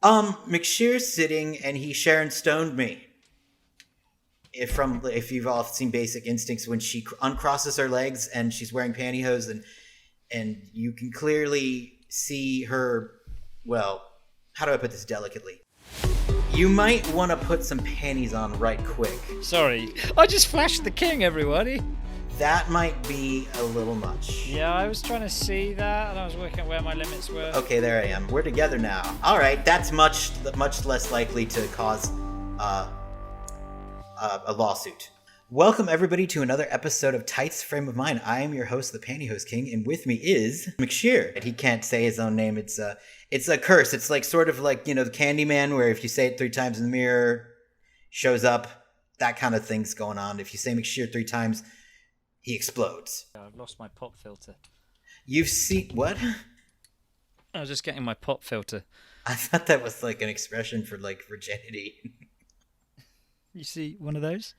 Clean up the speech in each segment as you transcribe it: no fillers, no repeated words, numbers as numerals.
McSheer's sitting and he Sharon Stoned me. If you've all seen Basic Instincts, when she uncrosses her legs and she's wearing pantyhose and you can clearly see her. Well, how do I put this delicately? You might want to put some panties on right quick. Sorry, I just flashed the king, everybody. That might be a little much. Yeah, I was trying to see that, and I was working out where my limits were. Okay, there I am. We're together now. All right, that's much less likely to cause a lawsuit. Welcome everybody to another episode of Tights Frame of Mind. I am your host, the Pantyhose King, and with me is McSheer. He can't say his own name. It's a curse. It's like sort of like, the Candyman, where if you say it 3 times in the mirror, shows up. That kind of thing's going on. If you say McSheer 3 times, he explodes. I've lost my pop filter. You've seen what? I was just getting my pop filter. I thought that was like an expression for like virginity. You see one of those?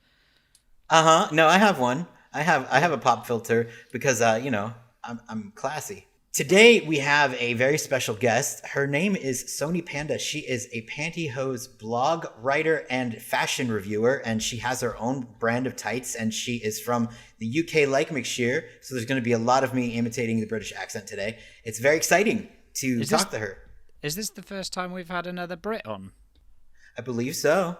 No, I have one. I have a pop filter because I'm classy. Today we have a very special guest. Her name is Soni Panda. She is a pantyhose blog writer and fashion reviewer, and she has her own brand of tights, and she is from the UK like McSheer, so there's going to be a lot of me imitating the British accent today. It's very exciting to talk to her. Is this the first time we've had another Brit on? I believe so.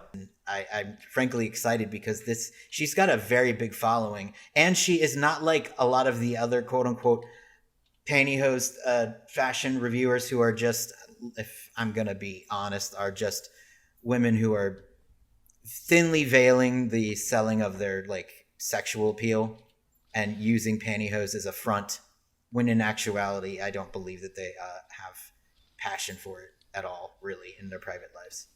I'm frankly excited because she's got a very big following, and she is not like a lot of the other quote-unquote pantyhose fashion reviewers who are just, if I'm going to be honest, are just women who are thinly veiling the selling of their like sexual appeal and using pantyhose as a front, when in actuality, I don't believe that they have passion for it at all, really, in their private lives.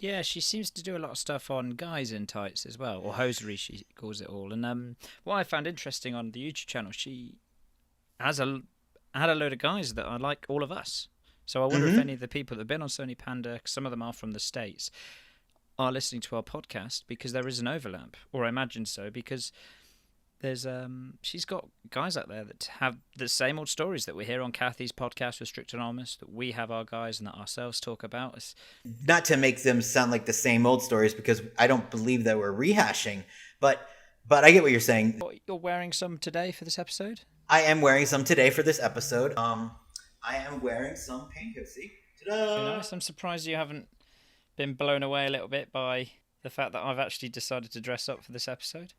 Yeah, she seems to do a lot of stuff on guys in tights as well, or hosiery, she calls it all. And what I found interesting on the YouTube channel, she had a load of guys that are like all of us. So I wonder if any of the people that have been on Soni Panda, some of them are from the States, are listening to our podcast, because there is an overlap, or I imagine so, because there's she's got guys out there that have the same old stories that we hear on Kathy's podcast with Strict Anonymous, that we have our guys and that ourselves talk about. Not to make them sound like the same old stories, because I don't believe that we're rehashing, but I get what you're saying. You're wearing some today for this episode? I am wearing some today for this episode. I am wearing some pantyhose. See? Ta-da! Very nice. I'm surprised you haven't been blown away a little bit by the fact that I've actually decided to dress up for this episode.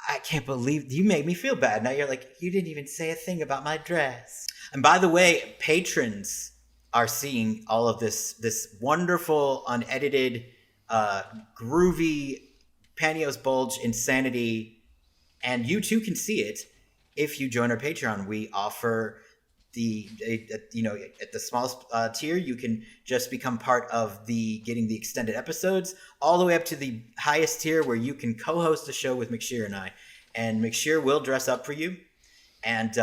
I can't believe you made me feel bad. Now you're like, you didn't even say a thing about my dress. And by the way, patrons are seeing all of this wonderful, unedited, groovy pantyhose bulge insanity, and you too can see it if you join our Patreon. We offer at the smallest tier, you can just become part of getting the extended episodes, all the way up to the highest tier where you can co-host a show with McSheer and I. And McSheer will dress up for you. And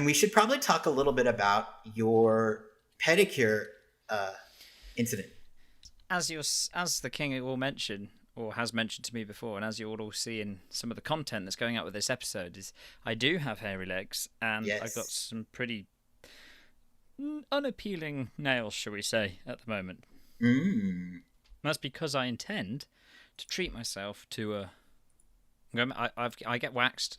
we should probably talk a little bit about your pedicure incident. As the king will mention, or has mentioned to me before, and as you all see in some of the content that's going out with this episode, is I do have hairy legs, and yes, I've got some pretty unappealing nails, shall we say, at the moment. That's because I intend to treat myself to I get waxed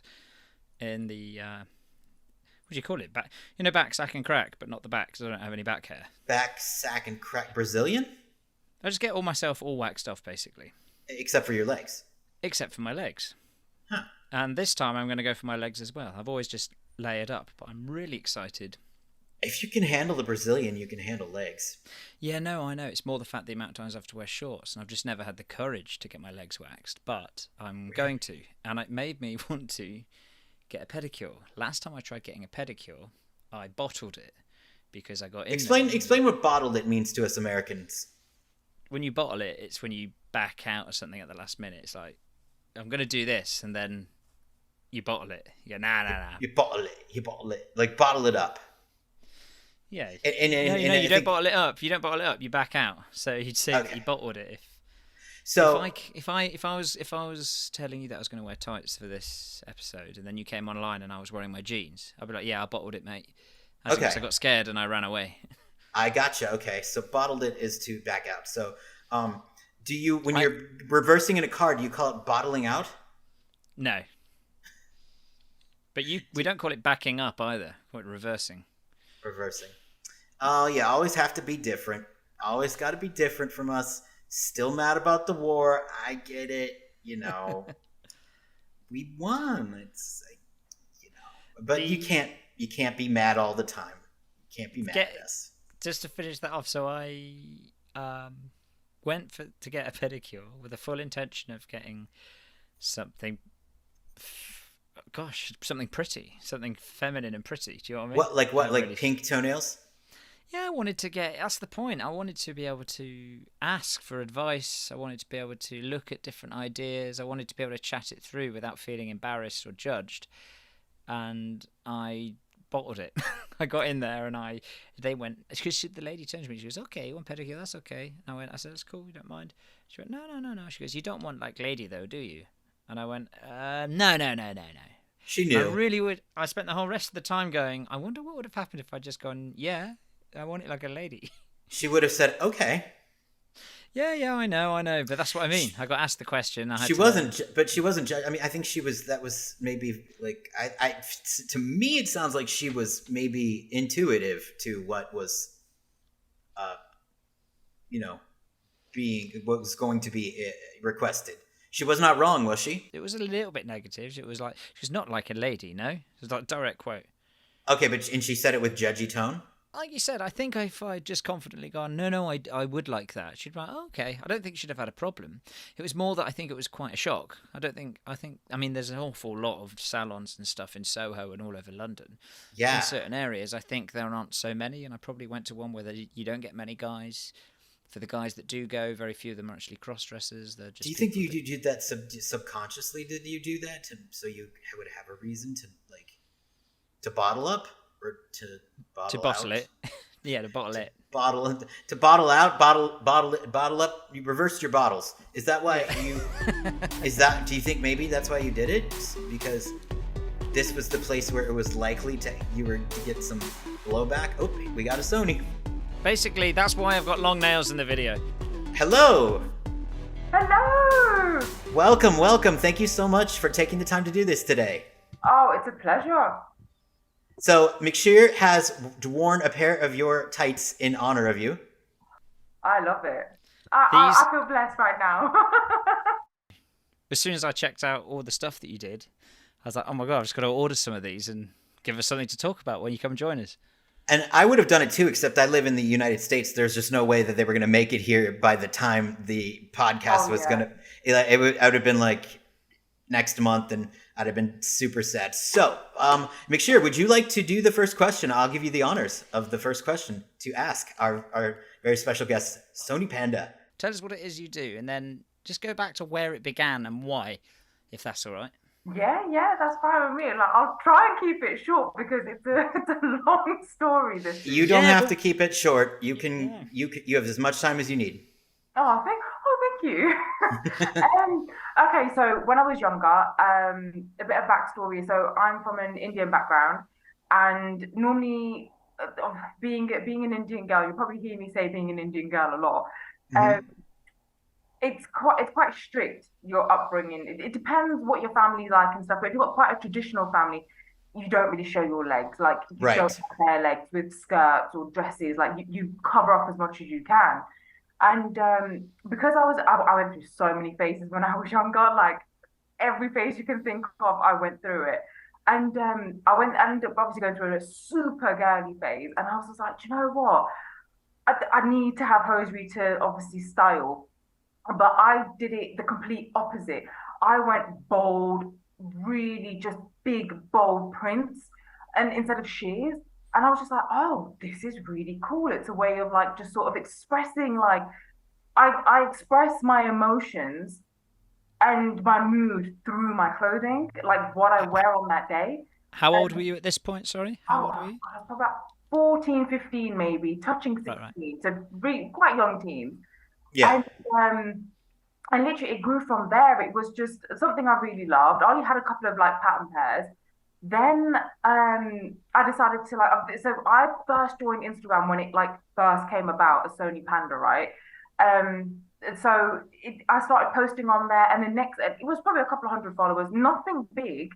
in the what do you call it? Back, sack and crack, but not the back, because I don't have any back hair. Back, sack and crack Brazilian? I just get myself all waxed off, basically. Except for your legs. Except for my legs. Huh. And this time I'm going to go for my legs as well. I've always just layered up, but I'm really excited. If you can handle the Brazilian, you can handle legs. Yeah, no, I know. It's more the amount of times I have to wear shorts, and I've just never had the courage to get my legs waxed. But I'm going to, and it made me want to get a pedicure. Last time I tried getting a pedicure, I bottled it because I got in Explain what bottled it means to us Americans. When you bottle it, it's when you back out or something at the last minute. It's like, I'm going to do this, and then you bottle it. You go, nah. You bottle it. Like, bottle it up. Yeah. You don't bottle it up. You don't bottle it up. You back out. So you'd say that you bottled it. If I was telling you that I was going to wear tights for this episode, and then you came online and I was wearing my jeans, I'd be like, yeah, I bottled it, mate. I got scared and I ran away. I gotcha. Okay, so bottled it is to back out. So, do you when I- you're reversing in a car, do you call it bottling out? No, but we don't call it backing up either. We call it reversing. Reversing. Oh yeah, always have to be different. Always got to be different from us. Still mad about the war. I get it. You know, we won. It's like, but you can't be mad all the time. You can't be mad at us. Just to finish that off, so I went to get a pedicure with the full intention of getting something. Gosh, something pretty, something feminine and pretty. Do you know what I mean? What? Like really... pink toenails? Yeah, I wanted to get. That's the point. I wanted to be able to ask for advice. I wanted to be able to look at different ideas. I wanted to be able to chat it through without feeling embarrassed or judged. And I bottled it. I got in there and they went, because the lady turned to me, she goes, "Okay, you want pedicure? That's okay." And I said, "That's cool, you don't mind." She went, No. She goes, "You don't want like lady though, do you?" And I went, No. She knew. I really would. I spent the whole rest of the time going, I wonder what would have happened if I'd just gone, "Yeah, I want it like a lady." She would have said, "Okay." Yeah, I know, but that's what I mean. I got asked the question. She wasn't. I mean, I think she was. That was maybe like to me, it sounds like she was maybe intuitive to what was, being what was going to be requested. She was not wrong, was she? It was a little bit negative. It was like, she's not like a lady, no? It was like a direct quote. Okay, and she said it with judgy tone? Like you said, I think if I'd just confidently gone, no, I would like that, she'd be like, "Oh, okay." I don't think she'd have had a problem. It was more that I think it was quite a shock. I mean, there's an awful lot of salons and stuff in Soho and all over London. Yeah. In certain areas, I think there aren't so many, and I probably went to one where you don't get many guys. For the guys that do go, very few of them are actually cross-dressers. They're just. Do you think you did that subconsciously? Did you do that so you would have a reason to bottle up or to bottle out? It? Yeah, to bottle it. To bottle out, bottle up. You reversed your bottles. Is that why you? Do you think maybe that's why you did it? Because this was the place where it was likely you were to get some blowback. Oh, we got a Sony. Basically, that's why I've got long nails in the video. Hello. Hello. Welcome. Thank you so much for taking the time to do this today. Oh, it's a pleasure. So, McSheer has worn a pair of your tights in honor of you. I love it. I feel blessed right now. As soon as I checked out all the stuff that you did, I was like, oh my God, I've just got to order some of these and give us something to talk about when you come and join us. And I would have done it too, except I live in the United States. There's just no way that they were going to make it here by the time the podcast was going to. I would have been like next month, and I'd have been super sad. So, McSheer, would you like to do the first question? I'll give you the honors of the first question to ask our very special guest, Soni Panda. Tell us what it is you do, and then just go back to where it began and why, if that's all right. Yeah, that's fine with me. Like, I'll try and keep it short because it's a long story. You don't have to keep it short. You can. You have as much time as you need. Oh, thank you. Okay, so when I was younger, a bit of backstory. So I'm from an Indian background, and normally, being an Indian girl, you probably hear me say being an Indian girl a lot. Mm-hmm. It's quite strict, your upbringing. It depends what your family's like and stuff. But if you've got quite a traditional family, you don't really show your legs. Like, you don't have bare legs with skirts or dresses. Like, you cover up as much as you can. And because I went through so many phases when I was younger. Like, every phase you can think of, I went through it. And I ended up obviously going through a super girly phase. And I was just like, do you know what? I need to have hosiery to obviously style. But I did it the complete opposite. I went bold, really just big, bold prints, and instead of shears. And I was just like, oh, this is really cool. It's a way of like just sort of expressing, like, I express my emotions and my mood through my clothing, like what I wear on that day. How old were you at this point? Sorry, how old were you? I was probably about 14, 15 maybe, touching 16. Right. So really quite young teens. Yeah. And literally it grew from there. It was just something I really loved. I only had a couple of like pattern pairs, Then I decided to like so I first joined Instagram when it like first came about as Sony Panda, right? So I started posting on there, and the next it was probably a couple of hundred followers, nothing big.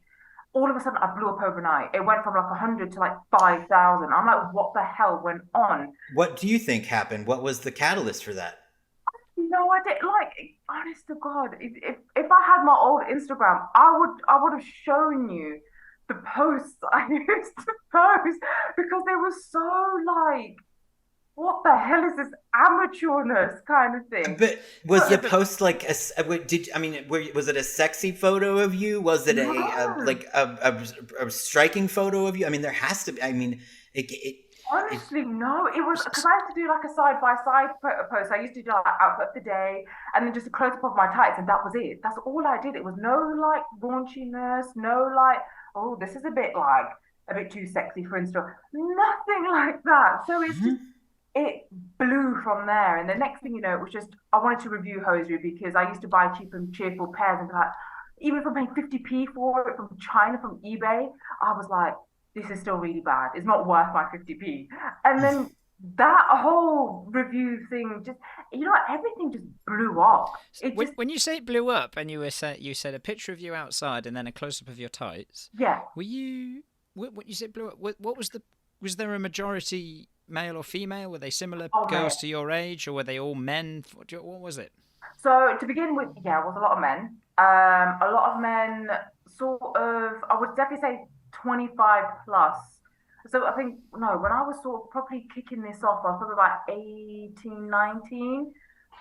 All of a sudden, I blew up overnight. It went from like 100 to like 5,000. I'm like, what the hell went on? What do you think happened? What was the catalyst for that? No, I did like honest to God, if I had my old Instagram, I would have shown you the posts I used to post because they were so like, what the hell is this amateurness kind of thing? But was the But post like did I mean was it a sexy photo of you? Was it a no, like a striking photo of you? I mean, there has to be. I mean, it honestly, no. It was because I used to do like a side by side post. I used to do like outfit of the day and then just a close up of my tights, and that was it. That's all I did. It was no like raunchiness, no like, oh, this is a bit too sexy for Insta. Nothing like that. So it's just Mhm. it blew from there. And the next thing you know, it was just I wanted to review hosiery because I used to buy cheap and cheerful pairs and be like, even from paying 50p for it from China from eBay, I was like, this is still really bad. It's not worth my 50p. And then that whole review thing just everything just blew up. It just When you say it blew up, and you said a picture of you outside, and then a close up of your tights, yeah. were you what you said blew up? What was the was there a majority male or female? Were they similar Oh man. girls to your age, or were they all men? What was it? So to begin with, yeah, it was a lot of men. A lot of men, sort of, I would definitely say 25 plus. So I think, no, when I was sort of probably kicking this off, I was probably about 18, 19.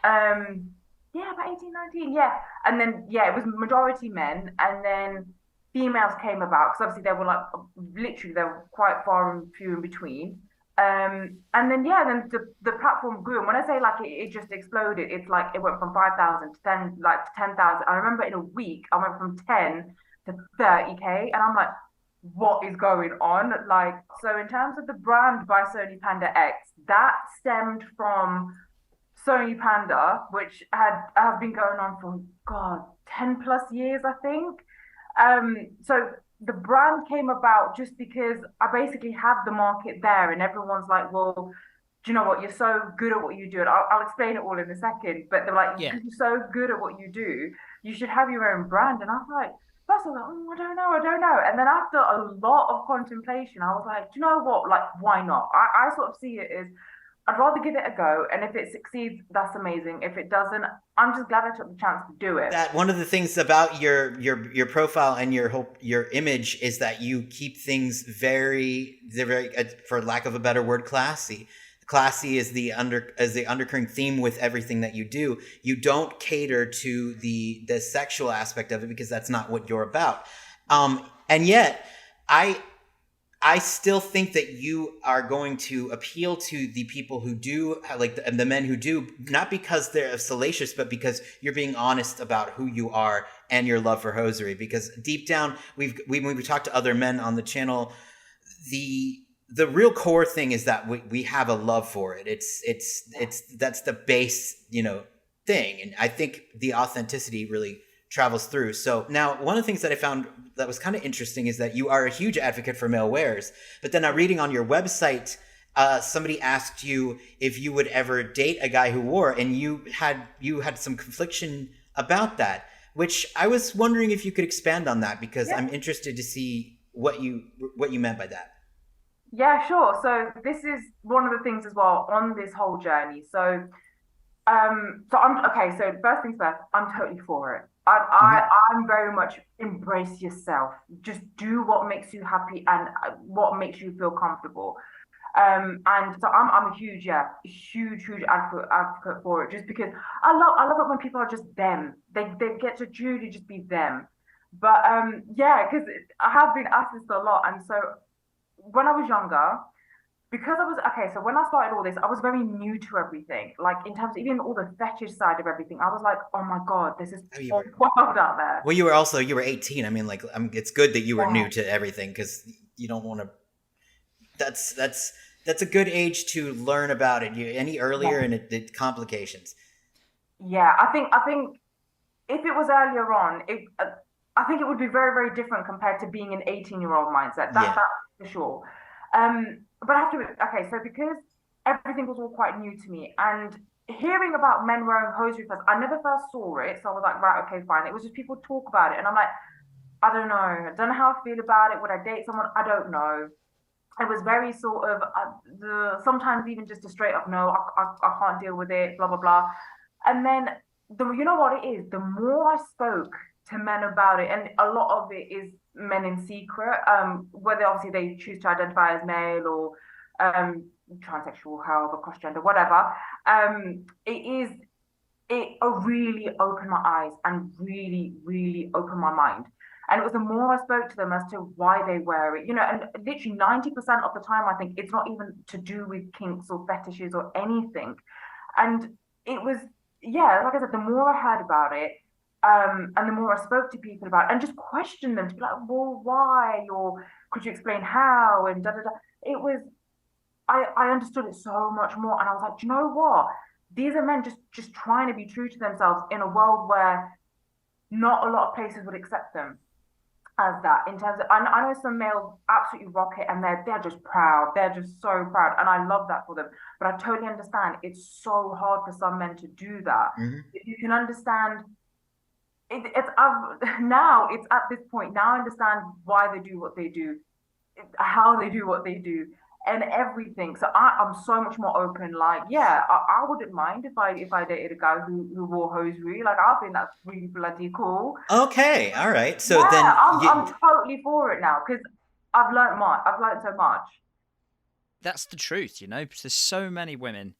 Um, yeah, about 18, 19, yeah. And then, yeah, it was majority men. And then females came about because obviously they were like, literally, they were quite far and few in between. And then yeah, then the platform grew. And when I say like it just exploded, it's like it went from 5,000 to 10, like to 10,000. I remember in a week, I went from 10 to 30K, and I'm like, what is going on? Like, so in terms of the brand by Sony Panda X, that stemmed from Sony Panda, which has been going on for God 10 plus years, I think. So the brand came about just because I basically had the market there, and everyone's like, well, do you know what? You're so good at what you do. And I'll explain it all in a second. But they're like, Yeah. because you're so good at what you do, you should have your own brand. And I was like, first I was like, oh, I don't know. And then after a lot of contemplation, I was like, do you know what? Like, why not? I sort of see it as I'd rather give it a go. And if it succeeds, that's amazing. If it doesn't, I'm just glad I took the chance to do it. That one of the things about your profile and your image is that you keep things they're very for lack of a better word, classy. Classy is the undercurrent theme with everything that you do. You don't cater to the sexual aspect of it because that's not what you're about. And yet I still think that you are going to appeal to the people who do, like the men who do, not because they're salacious, but because you're being honest about who you are and your love for hosiery. Because deep down, when we talked to other men on the channel, the real core thing is that we have a love for it. It's that's the base, thing. And I think the authenticity really travels through. So now one of the things that I found that was kind of interesting is that you are a huge advocate for male wears. But then reading on your website, somebody asked you if you would ever date a guy who wore, and you had some confliction about that, which I was wondering if you could expand on that because Yeah. I'm interested to see what you meant by that. Yeah, sure. So this is one of the things as well on this whole journey. So I'm okay. So first things first, I'm totally for it. Mm-hmm. I'm very much embrace yourself. Just do what makes you happy and what makes you feel comfortable. And so I'm a huge advocate for it. Just because I love it when people are just them. They get to truly just be them. But yeah, because I have been asked this a lot, and so when I was younger, because I was okay, so when I started all this, I was very new to everything. Like in terms of even all the fetish side of everything, I was like, oh my God, this is Oh, you so were wild out there. well. You were 18. I mean, like, it's good that you were Yeah, new to everything because you don't want to. That's a good age to learn about it. Any earlier yeah, and it complications. yeah. I think if it was earlier on, I think it would be very, very different compared to being an 18-year-old mindset. Yeah. That's for sure. But I have to, okay, so because everything was all quite new to me, and hearing about men wearing hosiery first, I never first saw it, so I was like, right, okay, fine. It was just people talk about it, and I'm like, I don't know. I don't know how I feel about it. Would I date someone? I don't know. It was very sort of sometimes even just a straight up no, I can't deal with it, blah blah blah. And then you know what it is, the more I spoke to men about it, and a lot of it is men in secret, whether obviously they choose to identify as male or transsexual, however, cross gender, whatever. It really opened my eyes and really, really opened my mind. And it was the more I spoke to them as to why they wear it, and literally 90% of the time, I think it's not even to do with kinks or fetishes or anything. And it was, yeah, like I said, the more I heard about it, and the more I spoke to people about it and just questioned them to be like, well, why? Or could you explain how? And da da da. It was, I understood it so much more. And I was like, do you know what? These are men just trying to be true to themselves in a world where not a lot of places would accept them as that. In terms of, I know some males absolutely rock it, and they're just proud. They're just so proud, and I love that for them. But I totally understand it's so hard for some men to do that. Mm-hmm. You can understand. Now it's at this point. Now I understand why they do what they do, how they do what they do, and everything. So I'm so much more open. Like, yeah, I wouldn't mind if I dated a guy who wore hosiery. Like, I think that's really bloody cool. Okay, all right. So yeah, then I'm totally for it now because I've learned much. I've learned so much. That's the truth, because there's so many women.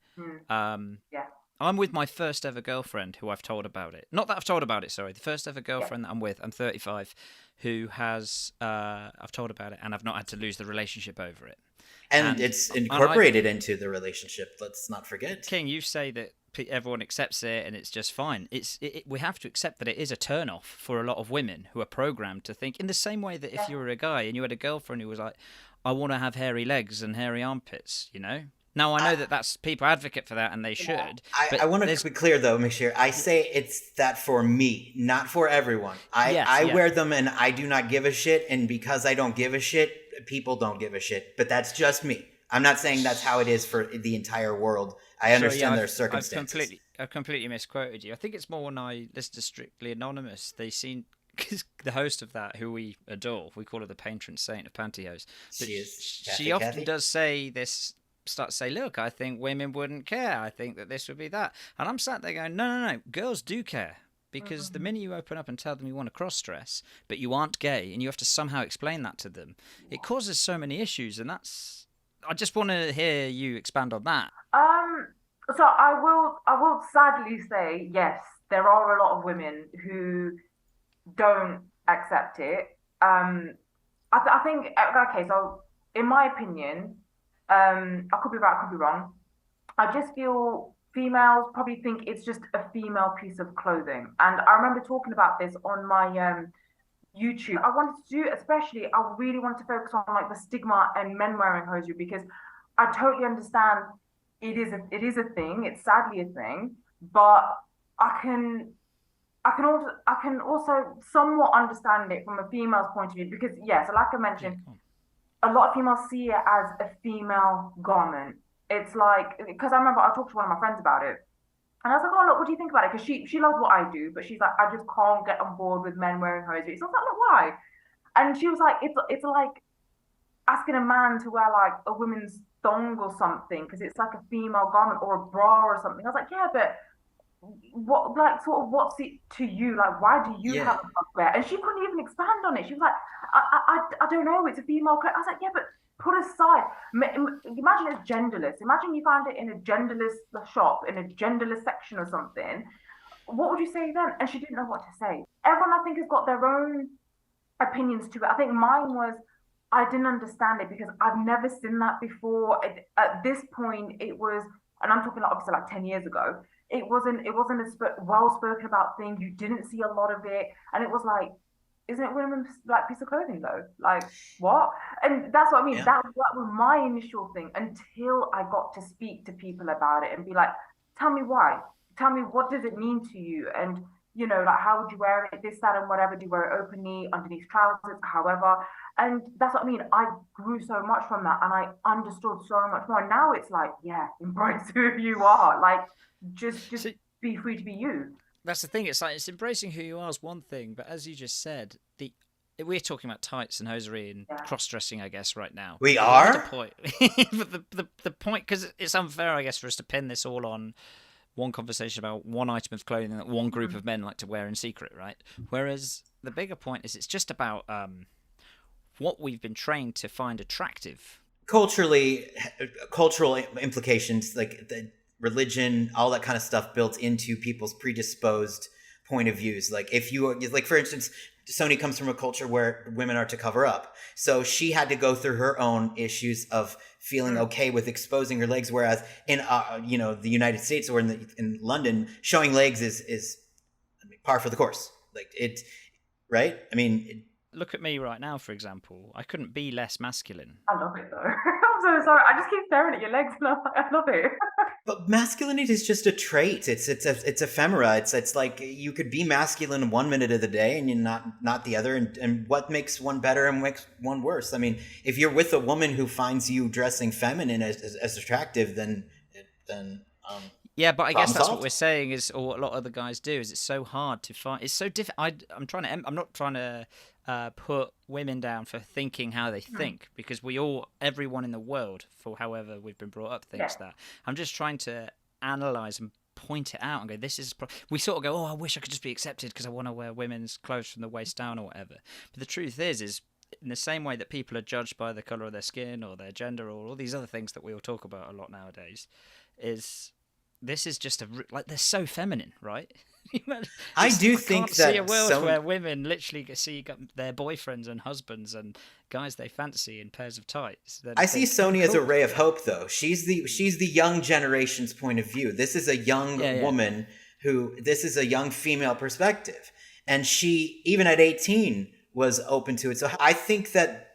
Yeah. I'm with my first ever girlfriend who I've told about it. Not that I've told about it, sorry. The first ever girlfriend that I'm with, I'm 35, who has, I've told about it, and I've not had to lose the relationship over it. And it's incorporated into the relationship. Let's not forget. King, you say that everyone accepts it and it's just fine. We have to accept that it is a turn-off for a lot of women who are programmed to think in the same way that if you were a guy and you had a girlfriend who was like, I want to have hairy legs and hairy armpits, Now, I know that that's people advocate for that, and they should. I want to be clear, though, McSheer. I say it's that for me, not for everyone. I wear them, and I do not give a shit. And because I don't give a shit, people don't give a shit. But that's just me. I'm not saying that's how it is for the entire world. I understand their circumstances. I've completely misquoted you. I think it's more when I listen to Strictly Anonymous. They seem... Because the host of that, who we adore, we call her the patron saint of Pantyhose. She often does say this... start to say, look, I think women wouldn't care. I think that this would be that. And I'm sat there going, no. Girls do care. Because the minute you open up and tell them you want to cross-dress, but you aren't gay, and you have to somehow explain that to them, it causes so many issues. And that's... I just want to hear you expand on that. So I will sadly say, yes, there are a lot of women who don't accept it. I think, okay, so in my opinion, I could be right, I could be wrong. I just feel females probably think it's just a female piece of clothing. And I remember talking about this on my YouTube. I wanted to do, especially, I really wanted to focus on like the stigma and men wearing hosiery, because I totally understand it is a thing. It's sadly a thing, but I can also somewhat understand it from a female's point of view, because yes, like I mentioned, a lot of females see it as a female garment. It's like, because I remember I talked to one of my friends about it, and I was like, oh look, what do you think about it? Because she loves what I do, but she's like, I just can't get on board with men wearing hosiery. So I was like, look, why? And she was like, it's like asking a man to wear like a woman's thong or something because it's like a female garment, or a bra or something. I was like, yeah, but what, like, sort of, what's it to you? Like, why do you have a wear? And she couldn't even expand on it. She was like, I don't know, it's a female clothes. I was like, yeah, but put aside, imagine it's genderless. Imagine you found it in a genderless shop, in a genderless section or something. What would you say then? And she didn't know what to say. Everyone, I think, has got their own opinions to it. I think mine was, I didn't understand it because I've never seen that before. At this point, it was, and I'm talking obviously like 10 years ago, it wasn't a well-spoken about thing. You didn't see a lot of it. And it was like, isn't it women's like piece of clothing though? Like, what? And that's what I mean. That was my initial thing until I got to speak to people about it and be like, tell me why. Tell me, what does it mean to you? And like how would you wear it, this, that, and whatever. Do you wear it openly, underneath trousers, however? And that's what I mean. I grew so much from that, and I understood so much more. Now it's like, yeah, embrace who you are. Like, just So be free to be you. that's the thing. It's like it's embracing who you are is one thing, but as you just said, we're talking about tights and hosiery and Yeah. cross-dressing, I guess, right now. We But are? the point, but the point, because it's unfair, I guess, for us to pin this all on one conversation about one item of clothing that one group of men like to wear in secret, right? Whereas the bigger point is it's just about what we've been trained to find attractive. Cultural implications, like the religion, all that kind of stuff built into people's predisposed point of views. Like if you, like for instance, Sony comes from a culture where women are to cover up, so she had to go through her own issues of feeling okay with exposing her legs. Whereas in the United States or in London, showing legs is par for the course. Like it, right? I mean. Look at me right now, for example. I couldn't be less masculine. I love it though. I'm so sorry. I just keep staring at your legs and I'm like, I love it. But masculinity is just a trait. It's ephemera. It's like you could be masculine 1 minute of the day and you're not the other. And what makes one better and makes one worse? I mean, if you're with a woman who finds you dressing feminine as attractive, then yeah, but I guess that's solved. what we're saying is, or what a lot of the guys do, is it's so hard to find. It's so difficult. I'm not trying to put women down for thinking how they think, because everyone in the world, for however we've been brought up, thinks that. I'm just trying to analyze and point it out and go, this is. We sort of go, oh, I wish I could just be accepted because I want to wear women's clothes from the waist down or whatever. But the truth is in the same way that people are judged by the color of their skin or their gender or all these other things that we all talk about a lot nowadays, this is just they're so feminine, right? I do think that see a world where women literally see their boyfriends and husbands and guys they fancy in pairs of tights. I see Sony as a ray of hope, though. She's the young generation's point of view. This is a young woman this is a young female perspective, and she, even at 18, was open to it. So I think that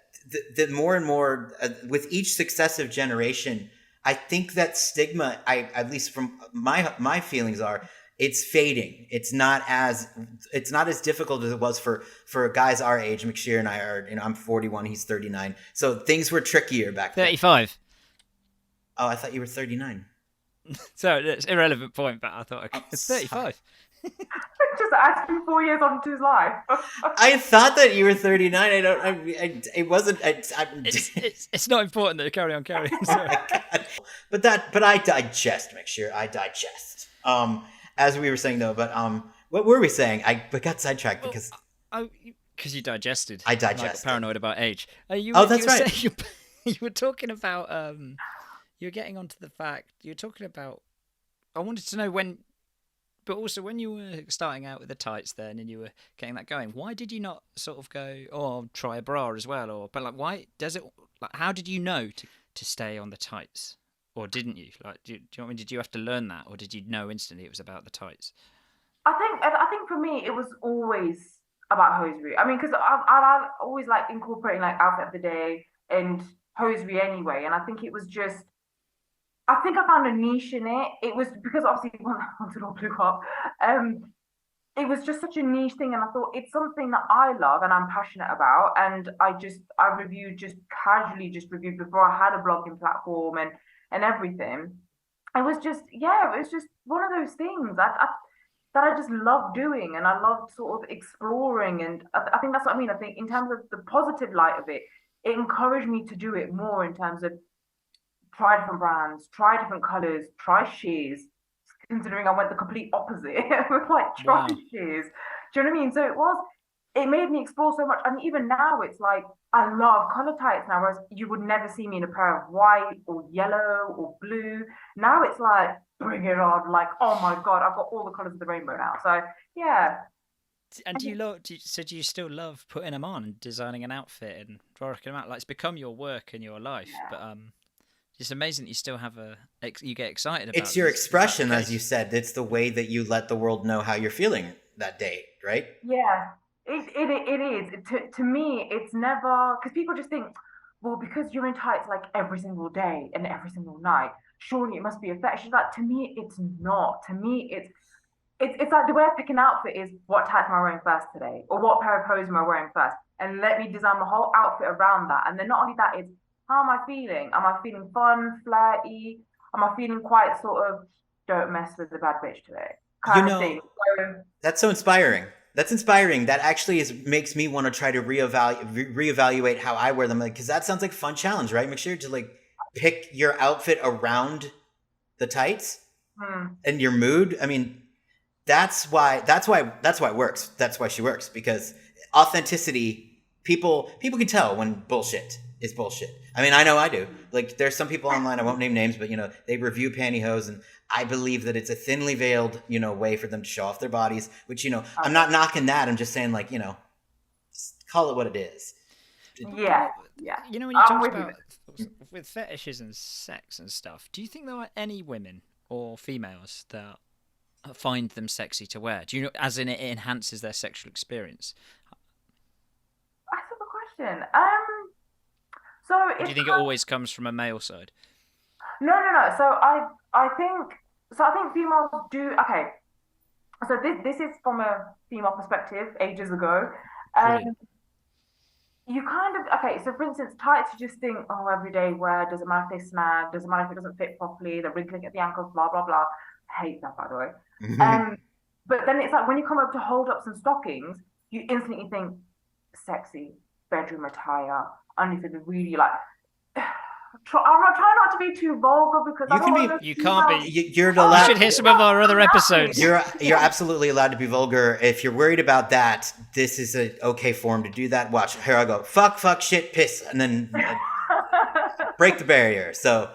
that more and more with each successive generation, I think that stigma, at least from my feelings are, it's fading. It's not as difficult as it was for guys our age. McSheer and I are, I'm 41, he's 39. So things were trickier back then. 35. Oh, I thought you were 39. So it's an irrelevant point, but I thought it's 35. Just asking 4 years onto his life. I thought that you were 39. It wasn't. It's not important though. Carry on. Sorry. But I digest, McSheer. I digest. As we were saying though, but what were we saying? I got sidetracked because you digested. I digested. Like paranoid about age. That's right. You were talking about you were getting onto the fact you were talking about. I wanted to know when. But also, when you were starting out with the tights then and you were getting that going, why did you not sort of go, oh, try a bra as well? Why does it, how did you know to stay on the tights? Or didn't you? Did you have to learn that? Or did you know instantly it was about the tights? I think for me, it was always about hosiery. I mean, because I always like incorporating like outfit of the day and hosiery anyway. And I think it was just, I think I found a niche in it. It was because obviously once it all blew up, it was just such a niche thing, and I thought it's something that I love and I'm passionate about. And I casually reviewed before I had a blogging platform and everything. It was just one of those things that I just love doing, and I love sort of exploring. And I think that's what I mean. I think in terms of the positive light of it, it encouraged me to do it more in terms of try different brands, try different colors, try sheers, considering I went the complete opposite with like try sheers. Do you know what I mean? So it made me explore so much. And even now it's like I love color tights now, whereas you would never see me in a pair of white or yellow or blue. Now it's like, bring it on, like, oh my god, I've got all the colors of the rainbow now. So yeah. And do you still love putting them on and designing an outfit and working them out? Like, it's become your work and your life, but it's amazing that you still have you get excited about it. It's your expression, as you said. It's the way that you let the world know how you're feeling that day, right? Yeah, it is. To me, it's never, because people just think, well, because you're in tights like every single day and every single night, surely it must be a fetish. She's like, to me, it's not. To me, it's like the way I pick an outfit is what tights am I wearing first today, or what pair of hose am I wearing first, and let me design my whole outfit around that. And then not only that, it's how am I feeling? Am I feeling fun, flirty? Am I feeling quite sort of don't mess with the bad bitch today You kind of thing? know, So, that's so inspiring. That's inspiring. That actually makes me want to try to reevaluate how I wear them. Like, because that sounds like a fun challenge, right? Make sure to like pick your outfit around the tights and your mood. I mean, that's why it works. That's why she works, because authenticity. People can tell when bullshit is bullshit. I mean, I know I do. Like, there's some people online, I won't name names, but they review pantyhose, and I believe that it's a thinly veiled way for them to show off their bodies. Which I'm not knocking that. I'm just saying, like, just call it what it is. yeah, yeah. When you talk about with fetishes and sex and stuff, do you think there are any women or females that find them sexy to wear? Do you know, as in it enhances their sexual experience? That's a good question. So Or do you think it always comes from a male side? No. So I think females do. Okay. So this is from a female perspective, ages ago. Brilliant. You kind of okay. So for instance, tights, you just think, oh, everyday wear, doesn't matter if they snag, doesn't matter if it doesn't fit properly, they're wrinkling at the ankles, blah blah blah. I hate that, by the way. But then it's like when you come up to hold ups and stockings, you instantly think sexy bedroom attire, only for the really like. I'm not trying not to be too vulgar because you can't be. You're allowed. You should hear some of our other episodes. You're absolutely allowed to be vulgar. If you're worried about that, this is an okay forum to do that. Watch, here I go. Fuck, shit, piss, and then break the barrier. So,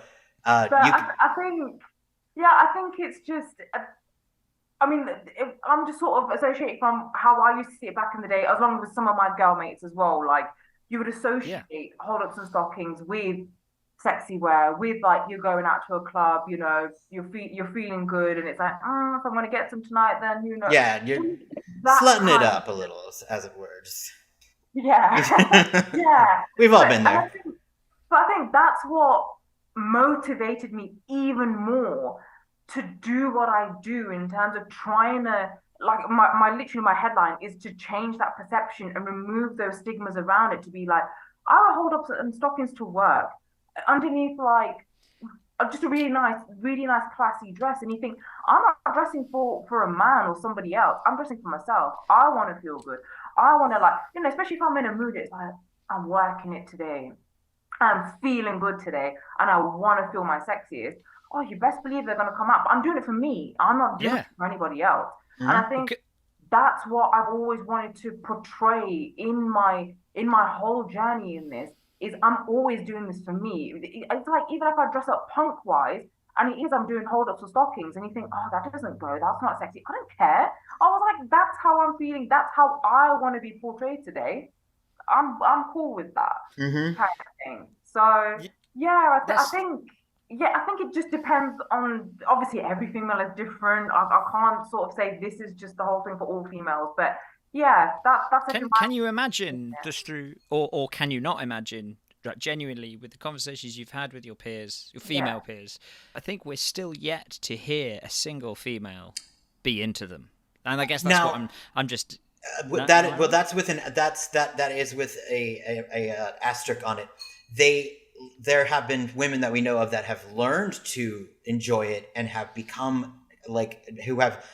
I think it's just. I mean, I'm just sort of associating from how I used to see it back in the day, as long as some of my girl mates as well. Like, you would associate hold-ups and stockings with sexy wear, with like you're going out to a club, you're feeling good, and it's like, if I'm gonna get some tonight, then who knows? Yeah, you're slutting it up a little, as it were. Yeah, yeah. We've all been there. I think that's what motivated me even more to do what I do in terms of trying to, like, my headline is to change that perception and remove those stigmas around it, to be like, I will hold up and stockings to work underneath like just a really nice classy dress, and you think, I'm not dressing for a man or somebody else, I'm dressing for myself. I want to feel good. I want to, like, especially if I'm in a mood, it's like, I'm working it today, I'm feeling good today, and I want to feel my sexiest. Oh, you best believe they're going to come out. But I'm doing it for me. I'm not doing it for anybody else. And I think that's what I've always wanted to portray in my whole journey in this, is I'm always doing this for me. It's like, even if I dress up punk wise, and it is, I'm doing hold ups or stockings, and you think, oh, that doesn't go, that's not sexy. I don't care. I was like, that's how I'm feeling. That's how I want to be portrayed today. I'm cool with that kind of thing. So I think it just depends on, obviously every female is different. I can't sort of say this is just the whole thing for all females, but yeah, that's. Can you imagine just through, or can you not imagine, like, genuinely, with the conversations you've had with your peers, your female peers? I think we're still yet to hear a single female be into them, and I guess that's what I'm just. That is with a asterisk on it. There have been women that we know of that have learned to enjoy it and have become who have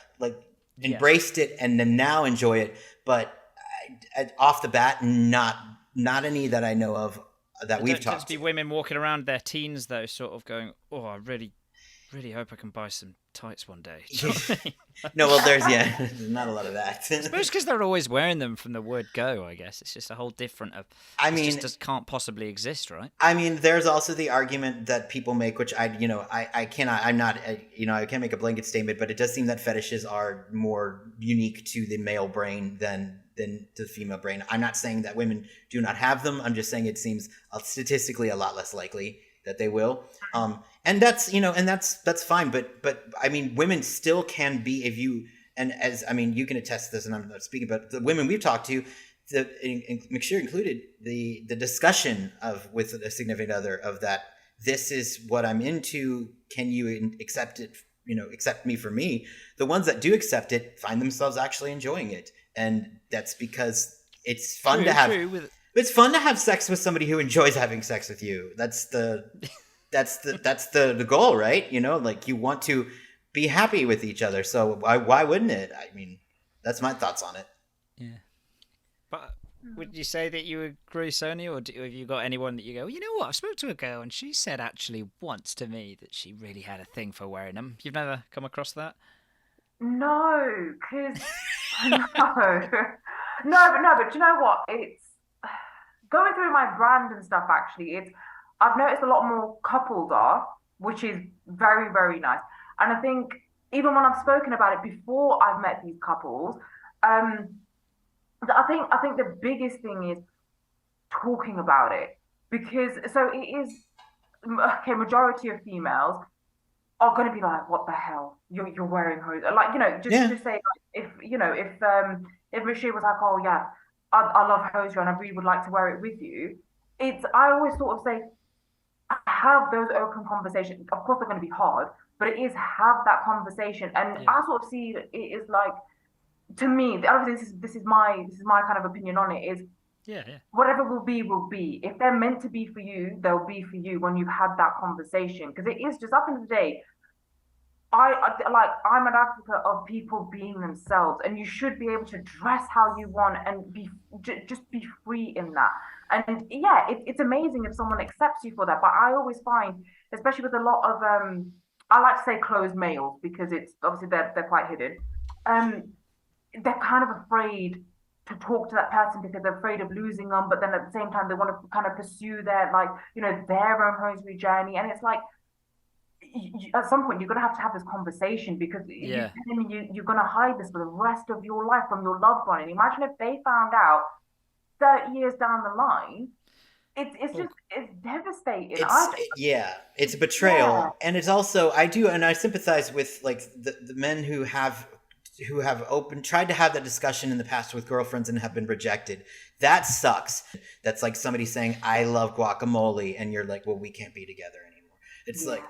embraced it and then now enjoy it. But off the bat, not any that I know of that we've talked to. Just be women walking around their teens though, sort of going, oh, I really hope I can buy some tights one day. No, well, there's not a lot of that. I suppose because they're always wearing them from the word go, I guess. It's just a whole different. It just can't possibly exist, right? I mean, there's also the argument that people make, which I can't make a blanket statement, but it does seem that fetishes are more unique to the male brain than to the female brain. I'm not saying that women do not have them. I'm just saying it seems statistically a lot less likely that they will. And that's that's fine, but I mean, women still can be, if you, and as, I mean, you can attest to this, and I'm not speaking about the women we've talked to, McSheer included, the discussion with a significant other of that, this is what I'm into, can you accept it accept me for me. The ones that do accept it find themselves actually enjoying it, and that's because it's fun to have. It's fun to have sex with somebody who enjoys having sex with you. That's the goal, right? Like you want to be happy with each other. So why wouldn't it? I mean, that's my thoughts on it. Yeah. But would you say that you agree, Sony, or have you got anyone that you go, you know what, I spoke to a girl and she said actually once to me that she really had a thing for wearing them. You've never come across that? No, because no, but you know what? It's going through my brand and stuff. Actually, I've noticed a lot more couples are, which is very, very nice. And I think even when I've spoken about it before I've met these couples, I think the biggest thing is talking about it, because so it is okay. Majority of females are going to be like, "What the hell? You're wearing hose?" Like, just say, like, if Michelle was like, "Oh yeah, I love hosiery and I really would like to wear it with you," I always sort of say, have those open conversations. Of course, they're going to be hard, but it is have that conversation. And I sort of see it is like, to me, obviously this is my kind of opinion on it, is whatever will be. If they're meant to be for you, they'll be for you when you've had that conversation. Because it is just, up in the day, I'm an advocate of people being themselves, and you should be able to dress how you want and just be free in that. And yeah, it's amazing if someone accepts you for that. But I always find, especially with a lot of I like to say closed males, because it's obviously they're quite hidden. They're kind of afraid to talk to that person because they're afraid of losing them. But then at the same time, they want to kind of pursue their their own hosiery journey, and it's like, at some point you're going to have this conversation, because you're going to hide this for the rest of your life from your loved one. And imagine if they found out 30 years down the line. It's devastating. It's a betrayal. And it's also, I sympathize with like the men who have tried to have that discussion in the past with girlfriends and have been rejected. That sucks. That's like somebody saying, I love guacamole, and you're like, well, we can't be together anymore. It's like,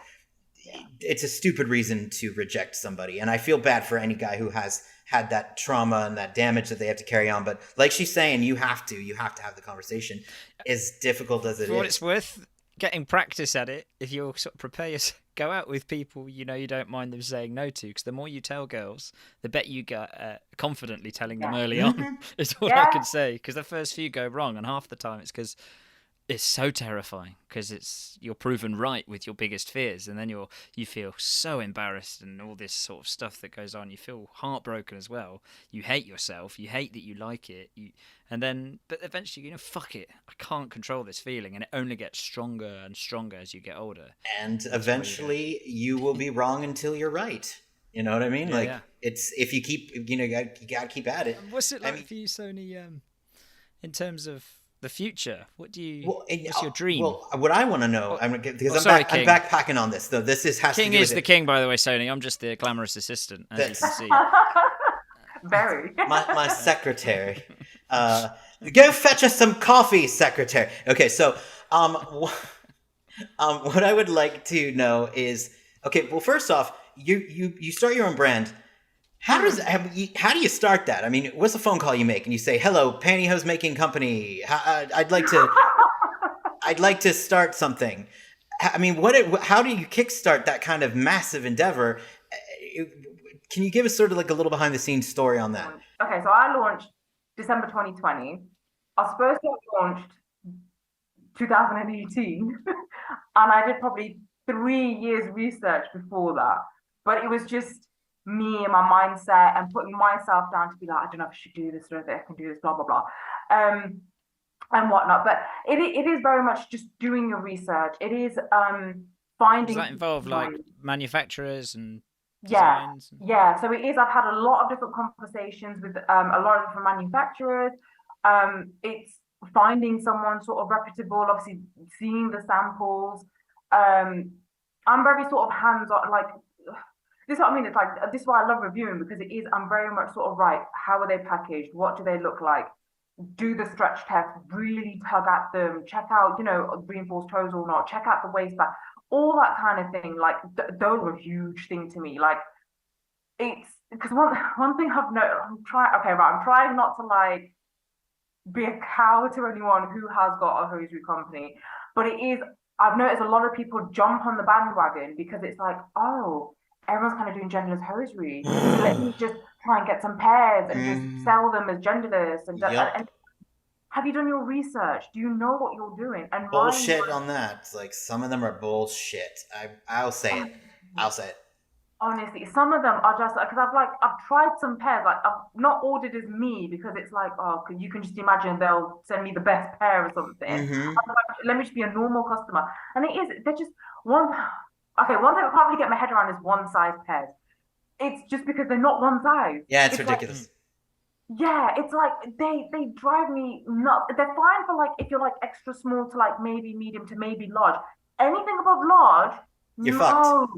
it's a stupid reason to reject somebody. And I feel bad for any guy who has had that trauma and that damage that they have to carry on. But like she's saying, you have to have the conversation, as difficult as it is. For what it's worth, getting practice at it, if you'll sort of prepare go out with people you don't mind them saying no to, because the more you tell girls, the better you get confidently telling them early on. Is all I can say, because the first few go wrong, and half the time it's because it's so terrifying, because you're proven right with your biggest fears, and then you feel so embarrassed and all this sort of stuff that goes on. You feel heartbroken as well. You hate yourself. You hate that you like it. But eventually, fuck it. I can't control this feeling, and it only gets stronger and stronger as you get older. And eventually, you will be wrong until you're right. You know what I mean? It's, if you keep, you gotta keep at it. What's it like for you, Sony? In terms of the future, what's your dream? Well, what I want to know, I'm backpacking on this, though. This has King to do is with the king, by the way, Sony. I'm just the glamorous assistant, as you can see. Very. my secretary. Go fetch us some coffee, secretary. Okay, so what I would like to know is, okay, well, first off, you start your own brand. How do you start that? I mean, what's the phone call you make, and you say, "Hello, Pantyhose making company. I'd like to start something." I mean, how do you kickstart that kind of massive endeavor? Can you give us sort of like a little behind the scenes story on that? Okay, so I launched December 2020. I was supposed to have launched 2018, and I did probably 3 years research before that. But it was just me and my mindset and putting myself down to be like, I don't know if I should do this or if I can do this, blah, blah, blah, and whatnot. But it is very much just doing your research. It is finding... Does that involve like manufacturers and designs? Yeah. So it is. I've had a lot of different conversations with a lot of different manufacturers. It's finding someone sort of reputable, obviously seeing the samples. I'm very sort of hands-on, like... This is what I mean. It's like, this is why I love reviewing, because I'm very much sort of, right, how are they packaged? What do they look like? Do the stretch test, really tug at them, check out, reinforced toes or not, check out the waistband, all that kind of thing. Like those were a huge thing to me. Like it's because one thing I've noticed. I'm trying not to like be a cow to anyone who has got a hosiery company, but it is. I've noticed a lot of people jump on the bandwagon because it's like, oh, everyone's kind of doing genderless hosiery, so let me just try and get some pairs and just sell them as genderless. And have you done your research? Do you know what you're doing? And bullshit on that. It's like some of them are bullshit. I'll say it. I'll say it. Honestly, some of them are just because I've tried some pairs. Like I've not ordered as me because it's like, oh, you can just imagine they'll send me the best pair or something. Like, let me just be a normal customer. And they're just one. Okay, one thing I can't really get my head around is one size pairs. It's just because they're not one size. Yeah, it's ridiculous. Yeah, it's like they drive me nuts. They're fine for like if you're like extra small to like maybe medium to maybe large. Anything above large, you're fucked.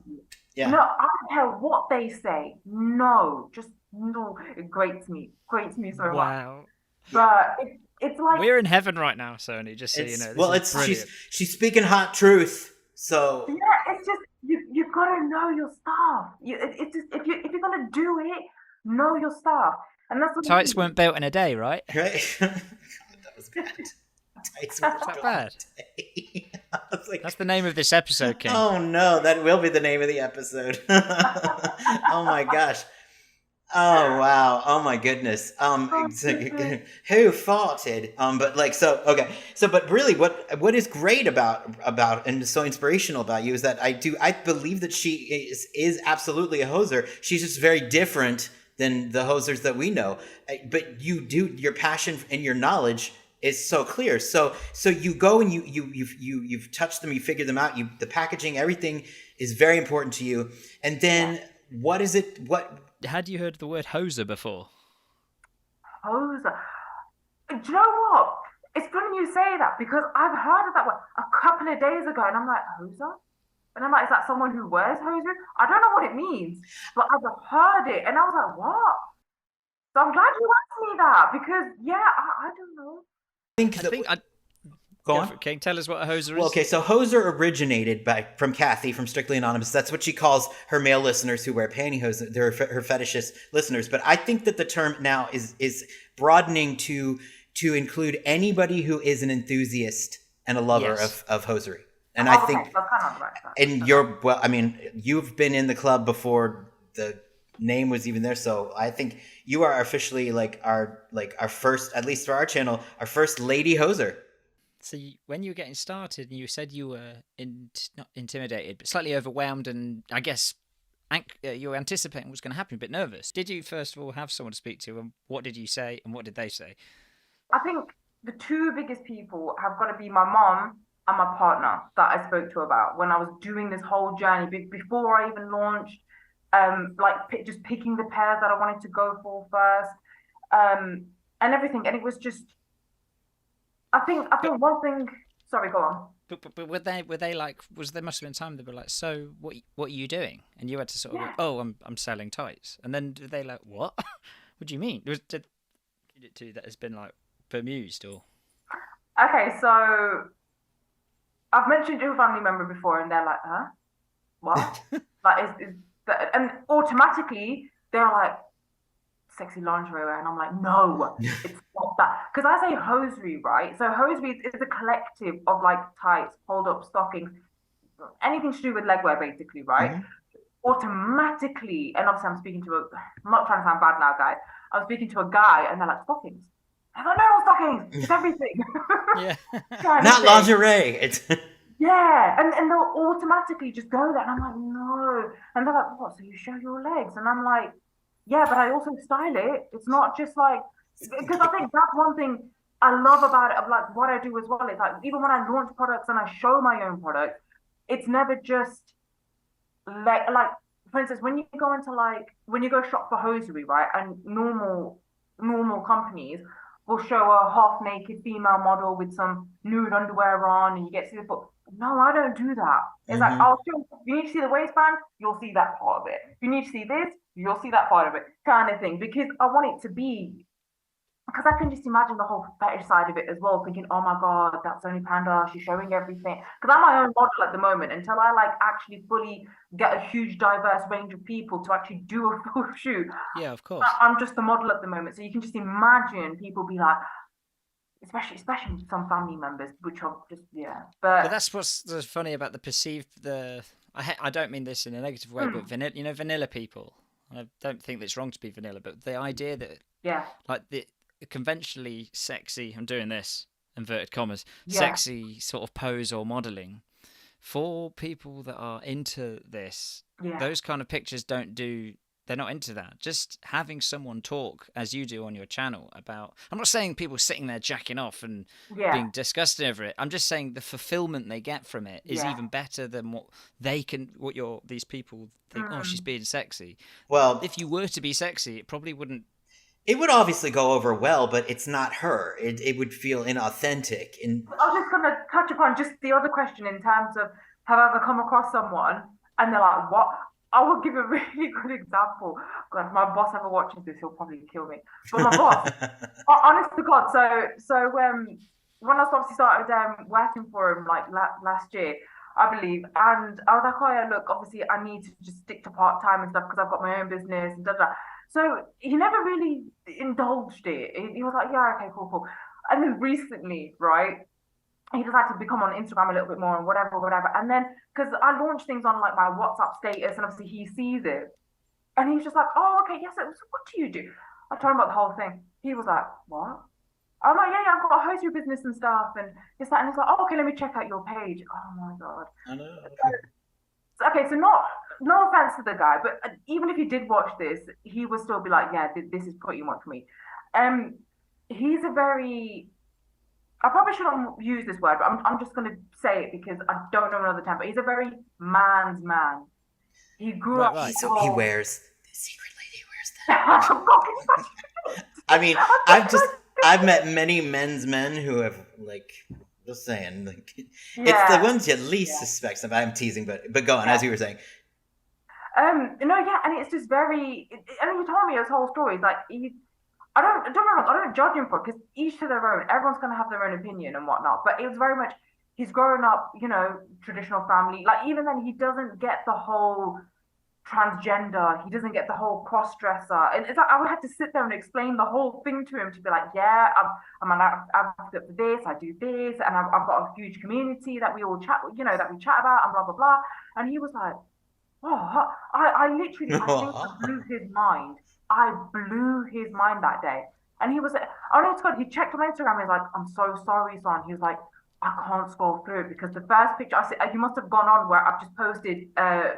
Yeah. No, I don't care what they say. No, just no. It grates me so much. Wow. But it's like we're in heaven right now, Sony. Just so you know. Well, she's speaking hot truth. So yeah, it's just you gotta know your stuff. It's just if you're gonna do it, know your stuff. And that's what tights weren't built in a day, right? Right. God, that was bad. Tights weren't built bad. Like, that's the name of this episode, King. Oh no, that will be the name of the episode. Oh my gosh. Oh wow. Oh my goodness. Who farted? But like so okay. So but really what is great about and so inspirational about you is that I believe that she is absolutely a hoser. She's just very different than the hosers that we know. But your passion and your knowledge is so clear. So you go and you've touched them, you figure them out, the packaging, everything is very important to you. And then what is it? Had you heard the word hoser before? Hoser. Do you know what? It's funny you say that because I've heard of that word a couple of days ago, and I'm like, hoser? And I'm like, is that someone who wears hosiery? I don't know what it means, but I've heard it, and I was like, what? So I'm glad you asked me that because I don't know. Go on. King, tell us what a hoser is. Well, okay, so hoser originated from Kathy from Strictly Anonymous. That's what she calls her male listeners who wear pantyhose. They're her fetishist listeners. But I think that the term now is broadening to include anybody who is an enthusiast and a lover of hosiery. And I think, and you've been in the club before the name was even there, so I think you are officially our first, at least for our channel, our first lady hoser. So when you were getting started, and you said you were not intimidated, but slightly overwhelmed, and I guess you were anticipating what was going to happen, a bit nervous. Did you first of all have someone to speak to, and what did you say, and what did they say? I think the two biggest people have got to be my mom and my partner that I spoke to about when I was doing this whole journey before I even launched. Just picking the pairs that I wanted to go for first, and everything, and it was just. I think one thing. Sorry, go on. But were they like? There must have been time they were like, so what are you doing? And you had to sort of, go, I'm selling tights, and then they like, what? What do you mean? Did it to that has been like bemused or? Okay, so I've mentioned your family member before, and they're like, huh? What? Like is that? And automatically they're like, sexy lingerie wear, and I'm like, no, it's not that. Because I say hosiery, right? So hosiery is a collective of like tights, hold up stockings, anything to do with leg wear, basically, right? Mm-hmm. Automatically, and obviously I'm not trying to sound bad now, guys. I'm speaking to a guy, and they're like, stockings. I'm like, no, stockings, it's everything. Yeah. Not lingerie. It's yeah, and they'll automatically just go there, and I'm like, no. And they're like, what? So you show your legs? And I'm like, yeah, but I also style it. It's not just like, because I think that's one thing I love about it, of like what I do as well. It's like, even when I launch products and I show my own products, it's never just like for instance, when you go shop for hosiery, right? And normal companies will show a half naked female model with some nude underwear on, and you get to see the foot. No, I don't do that. It's like, I'll show, you need to see the waistband, you'll see that part of it. If you need to see this, you'll see that part of it, kind of thing. Because I want it to be because I can just imagine the whole fetish side of it as well, thinking, oh my god, that's Soni Panda, she's showing everything. Because I'm my own model at the moment, until I like actually fully get a huge diverse range of people to actually do a full shoot. Yeah, of course. I'm just a model at the moment, so you can just imagine people be like, especially some family members, which are just But But that's what's funny about the perceived I don't mean this in a negative way, but vanilla people. I don't think that it's wrong to be vanilla, but the idea that yeah, like the conventionally sexy, I'm doing this inverted commas, yeah, sexy sort of pose or modeling for people that are into this, yeah, those kind of pictures they're not into that. Just having someone talk as you do on your channel about, I'm not saying people sitting there jacking off and yeah, being disgusted over it. I'm just saying the fulfillment they get from it is yeah. even better than what these people think, oh, she's being sexy. Well, If you were to be sexy, it probably wouldn't. it would obviously go over well, but it's not her. It would feel inauthentic. I was just going to touch upon just the other question in terms of, have I ever come across someone and they're like, what? I will give a really good example. God, if my boss ever watches this, he'll probably kill me. But my boss, honest to God, when I obviously started working for him like last year, I believe, and I was like, oh yeah, look, obviously I need to just stick to part time and stuff because I've got my own business and da da. So he never really indulged it. He was like, yeah, okay, cool, cool. And then recently, right, he decided to become on Instagram a little bit more and whatever, whatever. And then because I launch things on like my WhatsApp status, and obviously he sees it, and he's just like, oh, okay, yes. So what do you do? I told him about the whole thing. He was like, what? I'm like, yeah, I've got a hosiery business and stuff, and this that, and he's like, oh, okay, let me check out your page. Oh my god. I know. Okay, so not no offense to the guy, but even if he did watch this, he would still be like, yeah, this is pretty much me. Um, he's a very I probably shouldn't use this word, but I'm just going to say it because I don't know another term. But he's a very man's man. He grew Right, up. right. So he wears secretly. He wears that. I I mean, I've met many men's men who have like, just saying, like, it's the ones you least suspect. I'm teasing, but go on, as you were saying. No, yeah, and it's just very. I mean, he told me his whole story. Like don't get me wrong, I don't judge him for it because each to their own. Everyone's gonna have their own opinion and whatnot. But it was very much he's growing up, traditional family. Like even then, he doesn't get the whole transgender. He doesn't get the whole cross dresser. And it's like I would have to sit there and explain the whole thing to him to be like, yeah, I'm an advocate for this. I do this, and I've got a huge community that we all chat, that we chat about, and blah blah blah. And he was like, oh, I literally, I think I blew his mind. I blew his mind that day. And he was, honest God, he checked on Instagram. He's like, I'm so sorry, son. He was like, I can't scroll through it because the first picture I said, you must have gone on where I've just posted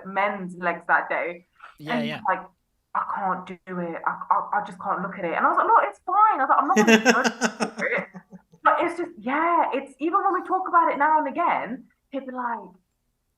men's legs that day. Yeah, and yeah. He's like, I can't do it. I just can't look at it. And I was like, look, it's fine. I was like, I'm not going to judge it. But it's just, it's even when we talk about it now and again, he'd be like,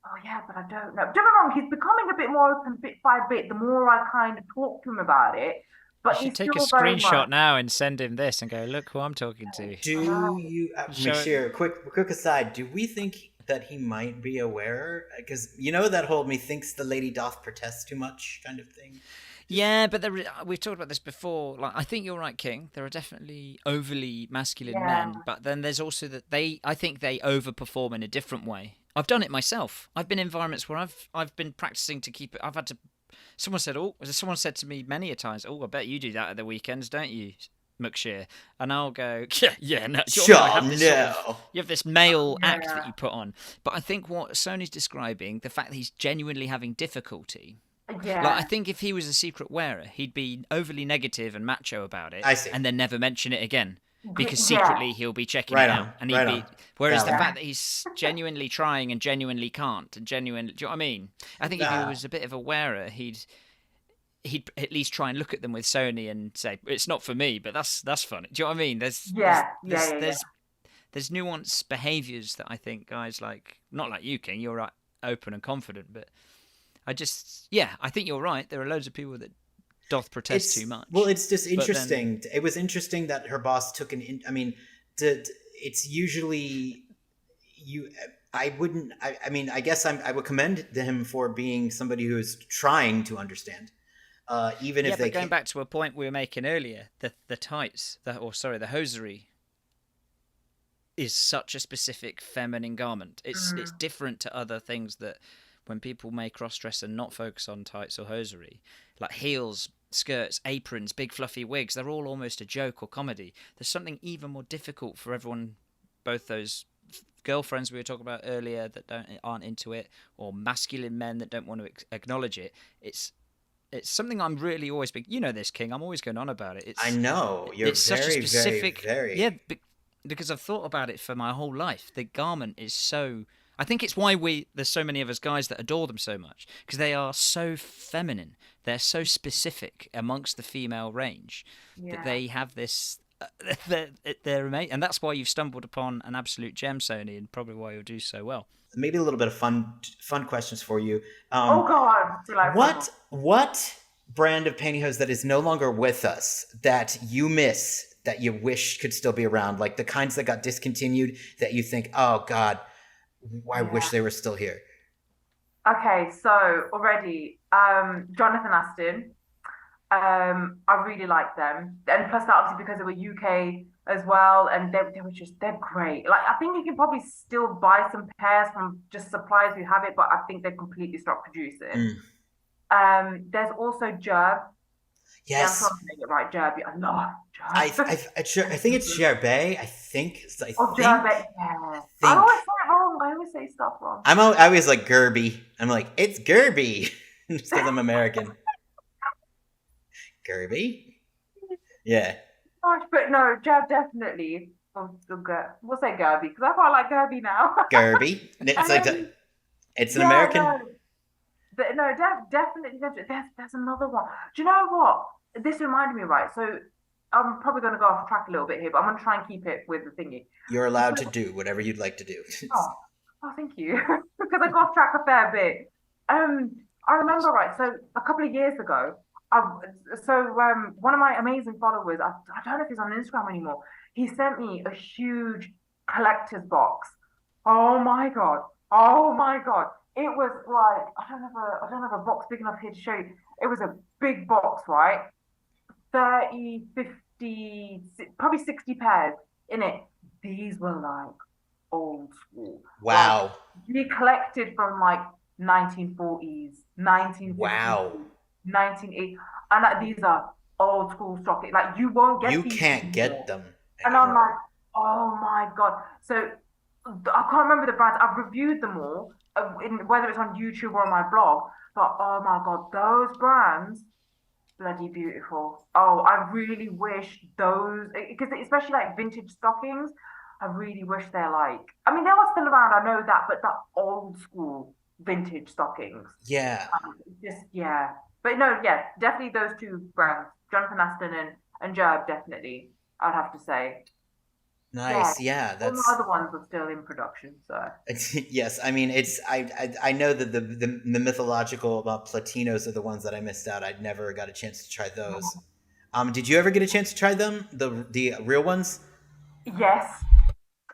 oh yeah, but I don't know. Don't get me wrong, he's becoming a bit more open bit by bit the more I kind of talk to him about it. But You he's should take a still very screenshot much, now and send him this and go, look who I'm talking to. Do you, Show it. McSheer, quick aside, do we think that he might be aware? Because that whole methinks the lady doth protest too much kind of thing. Yeah, but we've talked about this before. Like, I think you're right, King. There are definitely overly masculine men, but then there's also that I think they overperform in a different way. I've done it myself. I've been in environments where I've been practicing to keep it. I've had to. Someone said to me many a times, "Oh, I bet you do that at the weekends, don't you, McSheer?" And I'll go, "Yeah, no." Sure, You have this male act that you put on. But I think what Sony's describing, the fact that he's genuinely having difficulty. yeah, Like, I think if he was a secret wearer, he'd be overly negative and macho about it, I see. and then never mention it again. Because secretly he'll be checking it out, and he'd be. Whereas the fact that he's genuinely trying and genuinely can't, and genuinely, do you know what I mean? I think if he was a bit of a wearer, he'd at least try and look at them with Sony and say, "It's not for me," but that's funny. Do you know what I mean? There's nuanced behaviours that I think guys like, not like you, King. You're right, open and confident, but I think you're right. There are loads of people that doth protest too much. Well, it's just interesting. It was interesting that her boss took it's usually you. I wouldn't. I mean, I guess I would commend him for being somebody who is trying to understand. even if they but going back to a point we were making earlier, the tights, the hosiery is such a specific feminine garment. It's different to other things that when people may cross-dress and not focus on tights or hosiery, like heels, skirts, aprons, big fluffy wigs, they're all almost a joke or comedy. There's something even more difficult for everyone, both those girlfriends we were talking about earlier that aren't into it, or masculine men that don't want to acknowledge it. It's something I'm really always big. You know this, King. I'm always going on about it. I know you're it's very, such a specific, very. Because I've thought about it for my whole life. The garment is so. I think it's why there's so many of us guys that adore them so much, because they are so feminine. They're so specific amongst the female range that they have this. They're amazing, and that's why you've stumbled upon an absolute gem, Sony, and probably why you'll do so well. Maybe a little bit of fun questions for you. Oh God! What brand of pantyhose that is no longer with us that you miss, that you wish could still be around, like the kinds that got discontinued that you think, oh God, I wish they were still here? Okay, so already, Jonathan Aston. I really like them, and plus that obviously because they were UK as well, and they're great. Like I think you can probably still buy some pairs from just suppliers who have it, but I think they completely stopped producing. There's also Gerb. Yes. Yeah, I'm trying to make it right, Gerb. I love Gerb. I think it's Gerbe. I think. Gerbe. Yeah. I always say it wrong. I always say stuff wrong. I always like Gerby. I'm like, it's Gerby, just because I'm American. Gerby? Yeah. Gosh, but no, Gerb definitely. We'll say Gerby because I quite like Gerby now. Gerby. It's an American. No, definitely. There's another one. Do you know what? This reminded me, right? So I'm probably going to go off track a little bit here, but I'm going to try and keep it with the thingy. You're allowed to do whatever you'd like to do. Oh, thank you. Because I got off track a fair bit. I remember, right? So a couple of years ago, one of my amazing followers, I don't know if he's on Instagram anymore, he sent me a huge collector's box. Oh my god. It was like, I don't have a box big enough here to show you. It was a big box, right? 30, 50, probably 60 pairs in it. These were like old school. Wow. Like, he collected from like 1940s, 1950s. Wow. 1980, and these are old school stock. Like you won't get. You these can't get them. And I'm like, oh my god. So I can't remember the brands. I've reviewed them all, whether it's on YouTube or on my blog. But oh my god, those brands, bloody beautiful. Oh, I really wish those, because especially like vintage stockings, I really wish they're like. I mean, they are still around. I know that, but that old school vintage stockings. Yeah. Yeah. But no, yeah, definitely those two brands, Jonathan Aston and Gerb, definitely, I'd have to say. Nice, yeah. All the other ones are still in production, so. Yes, I mean, I know that the mythological platinos are the ones that I missed out. I'd never got a chance to try those. Did you ever get a chance to try them, the real ones? Yes.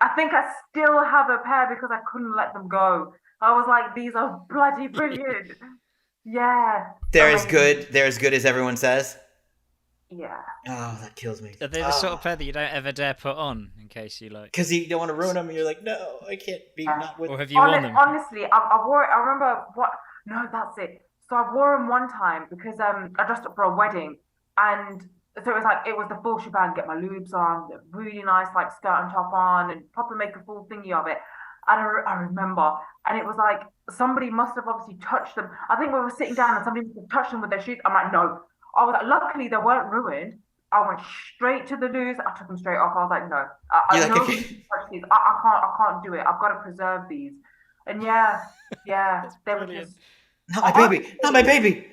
I think I still have a pair because I couldn't let them go. I was like, these are bloody brilliant. Yeah. They're as good as everyone says? Yeah. Oh, that kills me. Are they the sort of pair that you don't ever dare put on in case you like? Because you don't want to ruin them and you're like, no, I can't be not with... Or have you worn them? Honestly, I wore it. I remember what... No, that's it. So I wore them one time because I dressed up for a wedding, and so it was like, it was the full shebang, get my lubes on, really nice like skirt and top on, and proper make a full thingy of it. And I remember, and it was like, somebody must have obviously touched them. I think we were sitting down and somebody must have touched them with their shoes. I'm like, no. I was like, luckily they weren't ruined. I went straight to the loos. I took them straight off. I was like, no. I know touch these. I can't do it. I've got to preserve these. And yeah, they were just... Not my baby.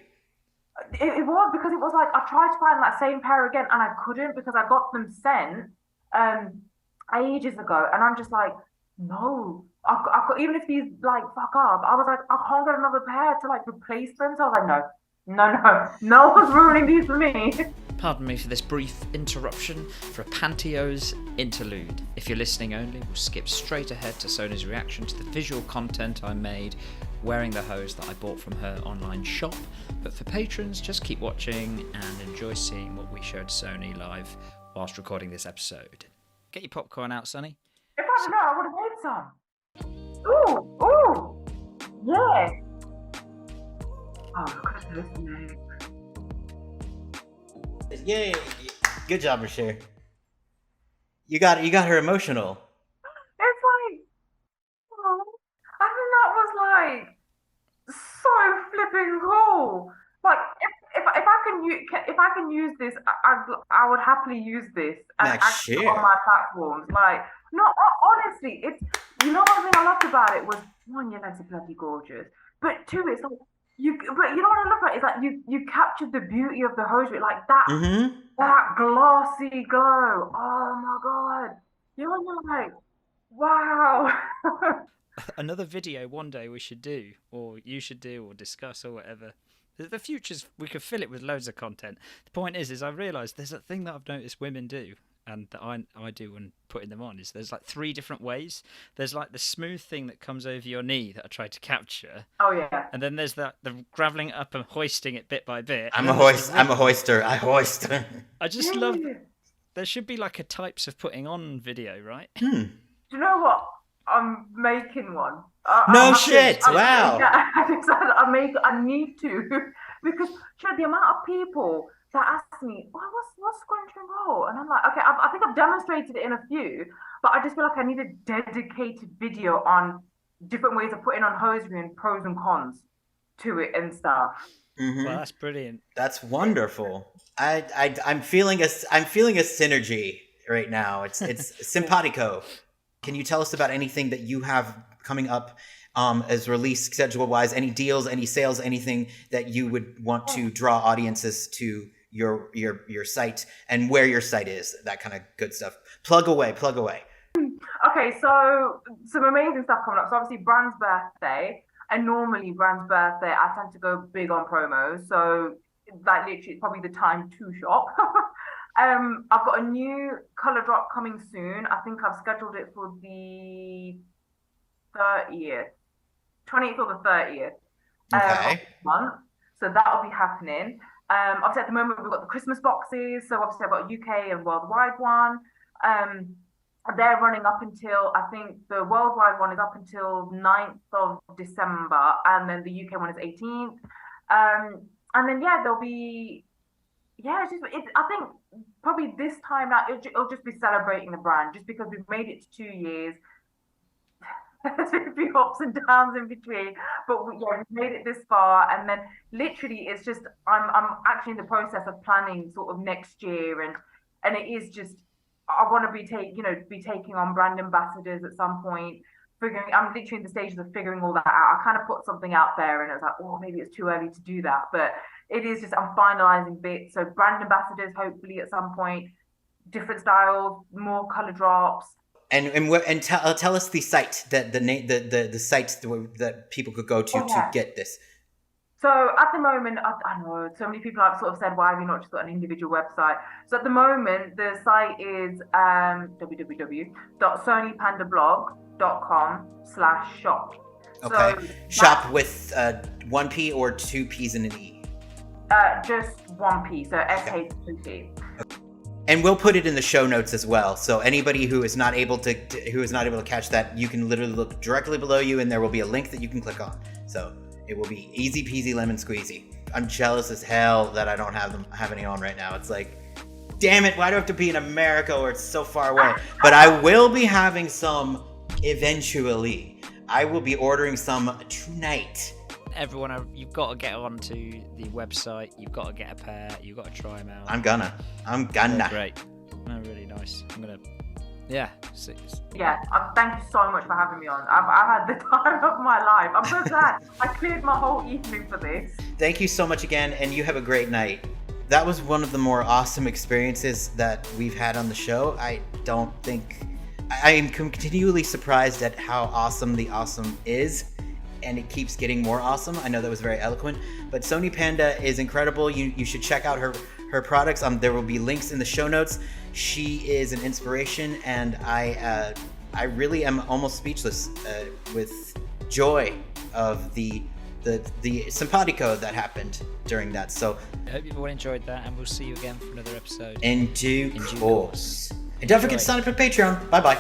It was because it was like, I tried to find that same pair again and I couldn't because I got them sent ages ago. And I'm just like, no, even if these like fuck up, I was like, I can't get another pair to like replace them. So I was like, no one's ruining these for me. Pardon me for this brief interruption for a Pantyhose interlude. If you're listening only, we'll skip straight ahead to Sony's reaction to the visual content I made wearing the hose that I bought from her online shop. But for patrons, just keep watching and enjoy seeing what we showed Sony live whilst recording this episode. Get your popcorn out, Soni. If I don't know, I would have made some. Ooh, ooh, yeah. Oh, look at this neck. Yay! Good job, McSheer. You got her emotional. It's like, oh, I think that was like so flipping cool. Like, if I can use this, I would happily use this and actually McSheer. on my platforms. Like, no, honestly, it's, you know, one thing I loved about it was, one, your legs are bloody gorgeous, but two, it's like but you know what I love about it? It's like you captured the beauty of the hosiery, like that that glossy glow. Oh my god, you're like, wow. Another video one day we should do, or you should do, or discuss, or whatever. The future's, we could fill it with loads of content. The point is I've realised there's a thing that I've noticed women do, and that I do when putting them on, is there's like 3 different ways. There's like the smooth thing that comes over your knee that I tried to capture. Oh yeah. And then there's the gravelling it up and hoisting it bit by bit. I'm a hoister. I hoist. I just love. There should be like a types of putting on video, right? Do you know what? I'm making one. No shit! Wow. I need to because the amount of people that ask me, "Oh, what's scrunch and roll?" And I'm like, okay, I think I've demonstrated it in a few, but I just feel like I need a dedicated video on different ways of putting on hosiery and pros and cons to it and stuff. Well, that's brilliant. That's wonderful. I'm feeling a synergy right now. It's simpatico. Can you tell us about anything that you have coming up as release schedule wise? Any deals, any sales, anything that you would want to draw audiences to your site and where your site is, that kind of good stuff. Plug away. Okay, so some amazing stuff coming up. So obviously Brand's birthday, and normally Brand's birthday I tend to go big on promos. So like literally it's probably the time to shop. I've got a new color drop coming soon. I think I've scheduled it for the 30th, 20th or the 30th of this month. So that'll be happening. Obviously at the moment we've got the Christmas boxes. So obviously I've got a UK and worldwide one. They're running up until, I think the worldwide one is up until 9th of December, and then the UK one is 18th. And then there'll be, I think probably this time now it'll just be celebrating the brand, just because we've made it to 2 years. There's been a few ups and downs in between, but we've made it this far, and then literally it's just I'm actually in the process of planning sort of next year, and it is just I want to be taking on brand ambassadors at some point. I'm literally in the stages of figuring all that out. I kind of put something out there, and it was like, oh, maybe it's too early to do that, but it is just I'm finalizing bits. So brand ambassadors, hopefully at some point, different styles, more color drops. And tell us the site, the site that people could go to get this. So at the moment, I know so many people have sort of said, why have you not just got an individual website? So at the moment, the site is www.sonipandablock.com/shop. Okay. So shop with 1 P or 2 P's and an E? Just 1 P, so SH2P. Okay. And we'll put it in the show notes as well. So anybody who is not able to catch that, you can literally look directly below you, and there will be a link that you can click on. So it will be easy peasy lemon squeezy. I'm jealous as hell that I don't have any on right now. It's like, damn it, why do I have to be in America where it's so far away? But I will be having some eventually. I will be ordering some tonight. Everyone, you've got to get onto the website. You've got to get a pair. You've got to try them out. I'm gonna. They're great. They're really nice. I'm gonna. Yeah. Thank you so much for having me on. I've had the time of my life. I'm so glad I cleared my whole evening for this. Thank you so much again, and you have a great night. That was one of the more awesome experiences that we've had on the show. I am continually surprised at how awesome the awesome is, and it keeps getting more awesome. I know that was very eloquent, but Soni Panda is incredible. You should check out her products. There will be links in the show notes. She is an inspiration, and I really am almost speechless with joy of the simpatico that happened during that. So I hope you've all enjoyed that, and we'll see you again for another episode in due course. And don't forget to sign up for Patreon. Bye bye.